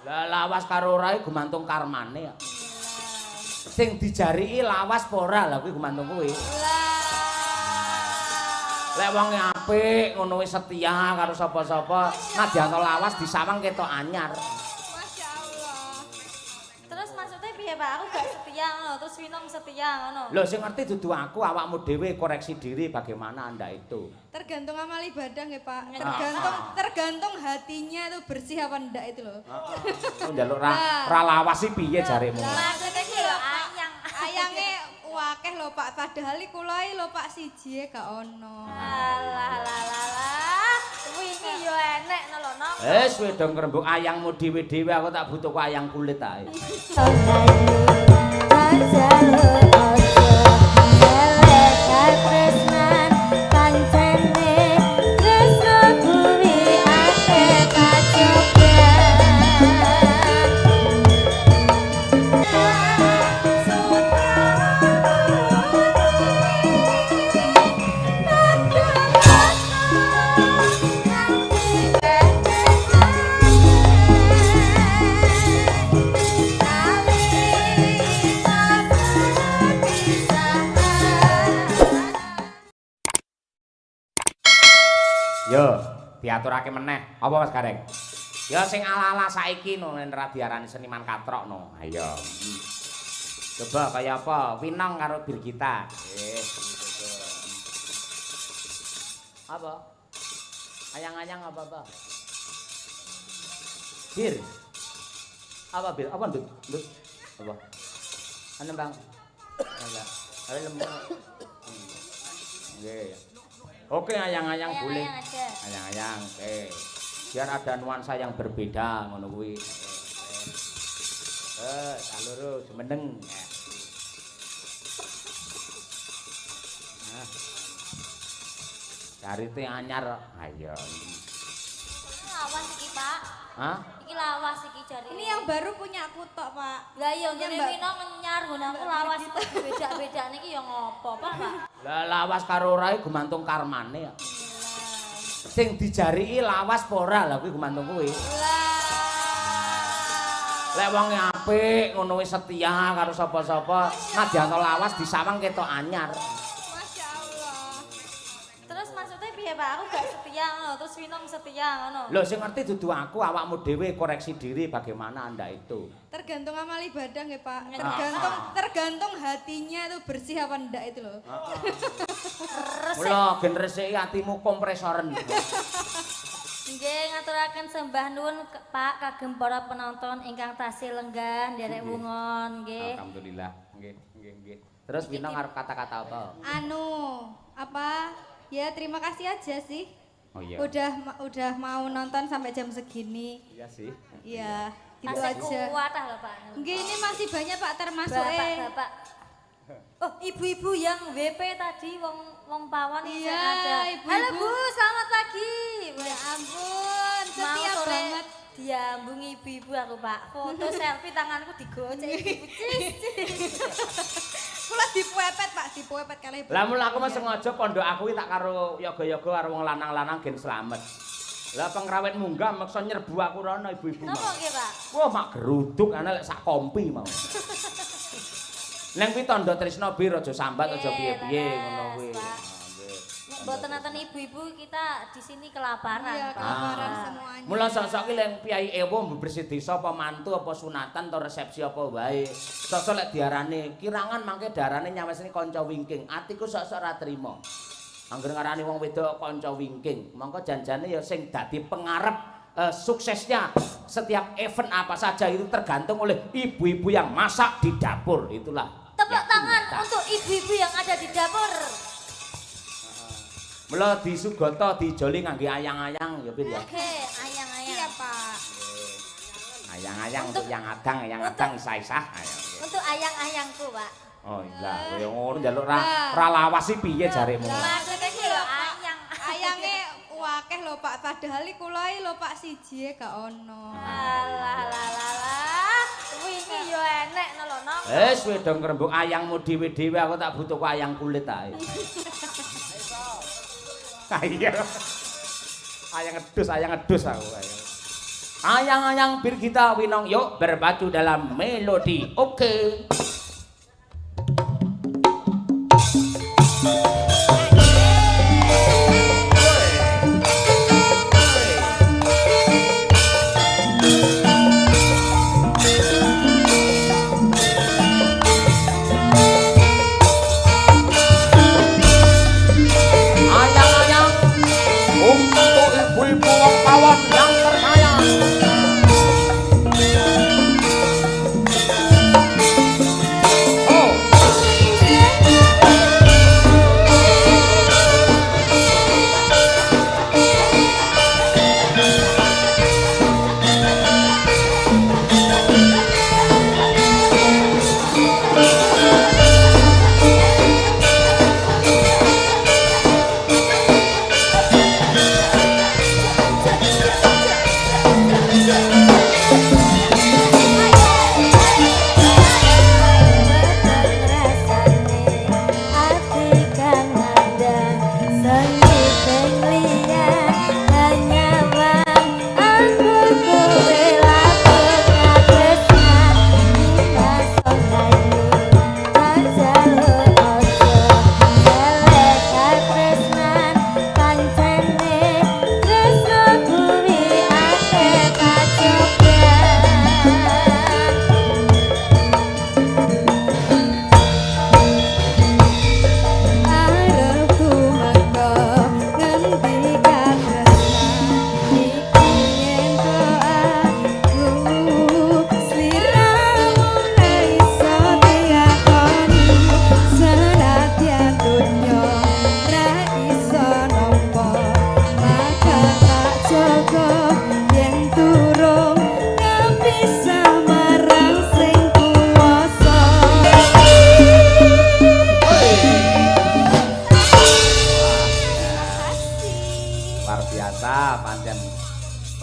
Lah lawas karo ora gumantung karmane kok. Sing dijariki lawas apa ora lha kuwi gumantung kuwi. Lek wong apik ngono wis setia karo sapa-sapa, nadyan lawas disawang ketok anyar. Masya Allah. Terus maksudnya piye Pak? Aku gak setia ngono, terus Winong setia ngono. Lho sing ngerti dudu aku, awakmu dhewe koreksi diri bagaimana Anda itu. Tergantung amal ibadah nggih Pak. Tergantung. Tergantung hatinya itu bersih apa ndak itu loh. Heeh. Njaluk ra lawas iki piye jaremu? Maksudnya ki yo ayang. Ayange wakeh lho Pak, padahal kula lho Pak siji gak ono. Alah. Wingi yo enek lho Nong. Wis wedong krembuk ayangmu dhewe-dhewe aku tak butuh ku ayang kulit ae. Yo, diaturake meneh. Apa Mas Gareng? Ya sing ala-ala saiki no ora diarani seniman katrok no. Ayo. Coba kaya apa? Winong karo Birgita. Apa? Ayang-ayang apa? Bir. Apa Bir? Apa ndut? Ndut. Apa? Ana Bang. Enggak. Ayo lembut. Nggih. Oke ayang-ayang boleh. Ayang-ayang, oke. Biar ada nuansa yang berbeda ngono kuwi. Lurus meneng. Nah. Carite anyar. Ayo. Lawas iki, Pak. Hah? Iki lawas iki jare. Ini yang baru punya aku tok Pak. Lah iya ngene Winong ngenyar ngono aku lawas beda-bedane iki ya ngopo, Pak? Lah lawas karo ora gumantung karmane kok. Sing dijariki lawas apa ora lha kuwi gumantung kuwi. Lek wong apik ngono wis setia karo sapa-sapa, nadyan lawas disawang ketok anyar. Masya Allah. Terus maksudnya piye Pak? Aku gak setia ngono, terus Winong setia ngono. Lho sing ngerti dudu aku, awakmu dhewe koreksi diri bagaimana Anda itu. Tergantung amal ibadah nggih Pak. Tergantung hatinya itu bersih apa ndak itu loh. Mula gen resiki atimu kompresoren. Nggih ngaturaken sembah nuwun Pak kagem para penonton ingkang tasih lenggah nderek wungon nggih. Alhamdulillah. Nggih. Terus Winong arep kata-kata apa? Apa? Ya terima kasih aja sih. Oh iya. Udah mau nonton sampai jam segini. Iya sih. Iya, gitu Tasih aja. kuat lho Pak. Nggih ini masih banyak Pak termasuk Bapak. Oh, ibu-ibu yang WP tadi wong pawon ini Iya, ada. ibu-ibu. Halo Bu, selamat pagi. Ya ampun, Mau setia sore banget. diambung ibu-ibu aku Pak. Foto selfie tanganku digocek ibu. Kula dipuepet Pak, dipuepet kalih. Lah mula aku mah sengaja pondok aku iki tak karo yoga-yoga karo wong lanang-lanang gen slamet. Lah pengrawit munggah maksa nyerbu aku rono ibu-ibu. Napa nggih Pak? Wah mak geruduk ana lek sak kompi mau. Neng kuwi tandha tresna bir aja sambat aja piye-piye ngono kuwi. Mboten nonton ibu-ibu kita di sini kelaparan Iya, Pak. kelaparan semuanya. Mula sok-sok ki lek piyai ewo bersih desa apa mantu apa sunatan atau resepsi apa wae. Sok-sok lek diarani kirangan mangke darane nyawesne kanca wingking. Atiku sok-sok ora trima. Angger ngarani wong wedok kanca wingking, mongko janjane ya sing dadi pengarep suksesnya setiap event apa saja itu tergantung oleh ibu-ibu yang masak di dapur. Itulah. Tepuk tangan untuk ibu-ibu yang ada di dapur. Mula disugoto dijoli ngangge ayang-ayang ya Pir ya. Oke, ayang-ayang. Iya Pak. Ayang-ayang untuk yang adang isah-isah. Ayo. Untuk ayang-ayangku, Pak. Oh iya, kaya ngono njaluk ra lawas iki piye jaremu? Maksudnya ki lho ayang. Ayange wakeh lho Pak, padahal kula lho Pak siji gak ono. Alah. Wingi yo enek lho, Nong. Wis wedong krembuk ayangmu dhewe-dhewe aku tak butuh ku ayang kulit ae. Iya. Ayang ngedus aku. Ayang-ayang bir kita winong yuk berpacu dalam melodi. Oke.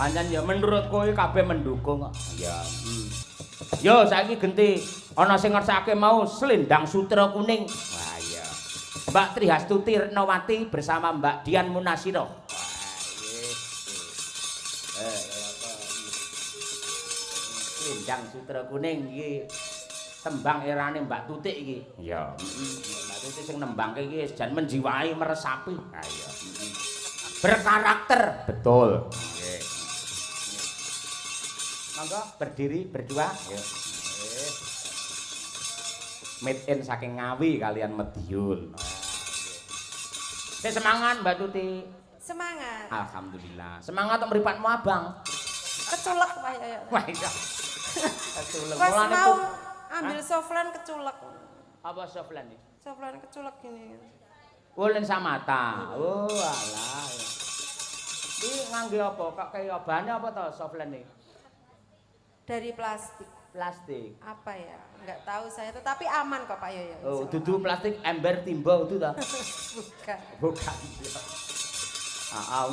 Pancen ya menurut kowe kabeh mendukung kok. Ya. Yo saiki genti ana sing ngersake mau Selendang Sutra Kuning. Wah iya. Mbak Trihastuti Retnawati bersama Mbak Dian Munasiro. Wah Selendang Sutra Kuning iki tembang erane Mbak Tutik iki. Iya. Mbak Tutik sing nembangke iki jan menjiwai meresapi. Ha iya. Berkarakter. Betul. Nggih. Monggo berdiri berdua. Nggih. Made in saking Ngawi kalian Mediul. Semangat Mbak Tuti. Semangat. Alhamdulillah. Semangat untuk mripatmu Abang. Keculek Pak ya. Wah iya. Keculek. Pas mau ambil soflan keculek. Apa soflan iki? Soflan keculek gini. Ulin samata. Oh alah. Iki ngangge apa? Kok kaya bane apa to soflan iki? Dari plastik. Plastik. Apa ya? Enggak tahu saya, tetapi aman kok Pak Yoyo. Oh, dudu plastik ember timba itu ta? Bukan. Bukan.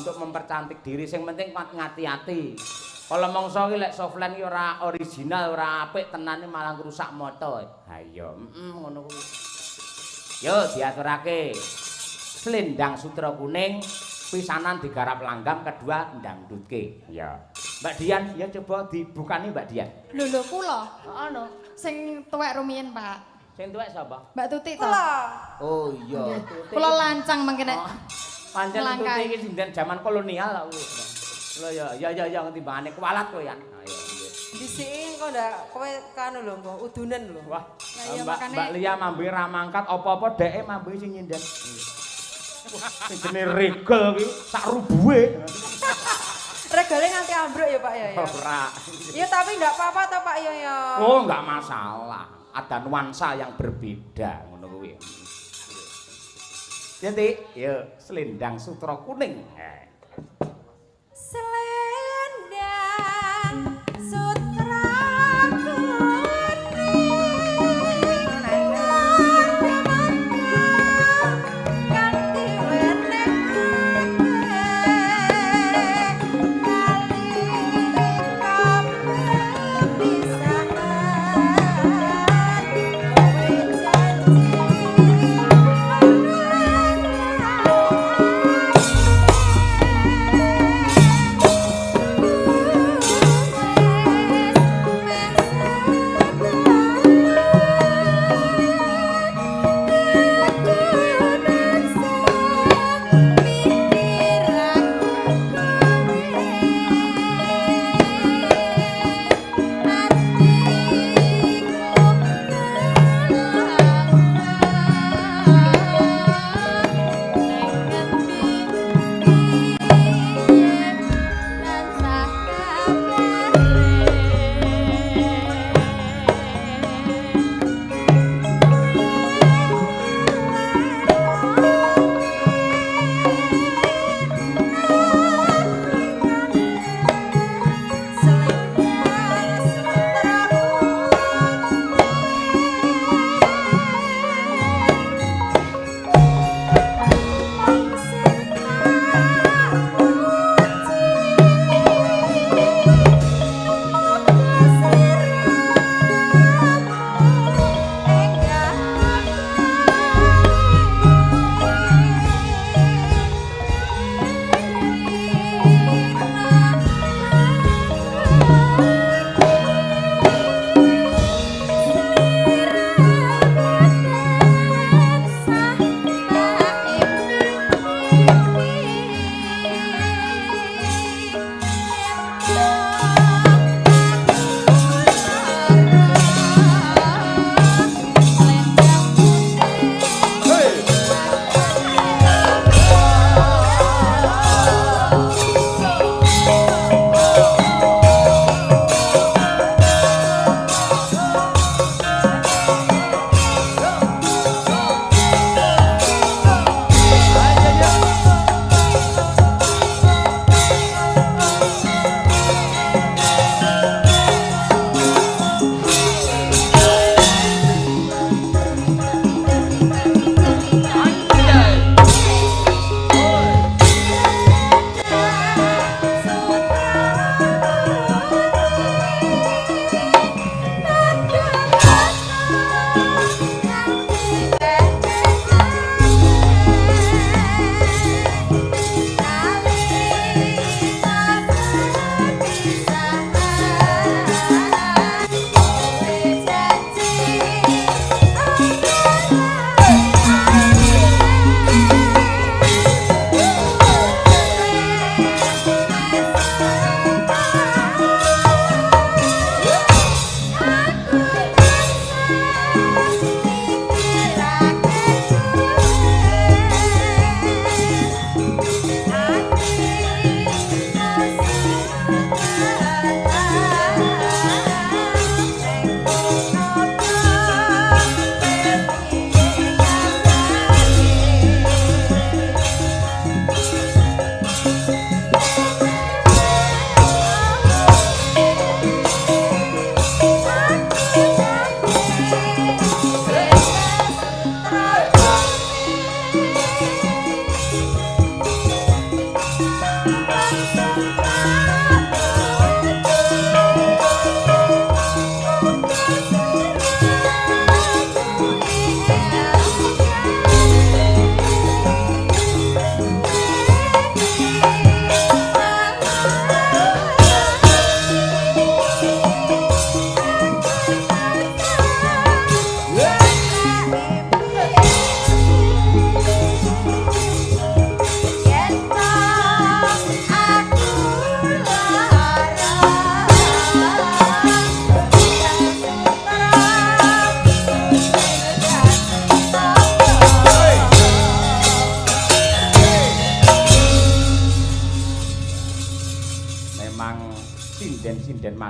Untuk mempercantik diri sing penting ngati-ati. Kalau mongso iki lek softline iki ora original, ora apik tenane malah ngrusak moto. Ha iya, ngono kuwi. Yo diaturake. Selendang Sutra Kuning pisanan digarap langgam, kedua ndangdutke. Ya. Mbak Dian, ya coba dibukani Mbak Dian. Lho kula. Ono. Sing tuwek rumiyin, Pak. Sing tuwek sapa? Mbak Tuti to. Kula. Oh iya, Tuti. Kula lancang mengkene. Pancen Tuti iki sinten zaman kolonial kok kuwi. Lho ya timbangane kualat kowe yan. Ayo nggih. Disiki kok ndak kowe kanu lho engko udunen lho. Wah. iya, Mbak Lia mambe ra mangkat apa-apa dheke mambe sing nyinden. Sing jenenge regel kuwi sak rubuhe. Regale nganti ambruk ya Pak Yoyo. Ora. Ya tapi enggak apa-apa toh Pak Yoyo. Oh, enggak masalah. Ada nuansa yang berbeda ngono kuwi. Jadi, ya Selendang Sutra Kuning. Selendang Sutra Kuning.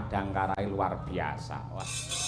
Madangkarai luar biasa. Wah.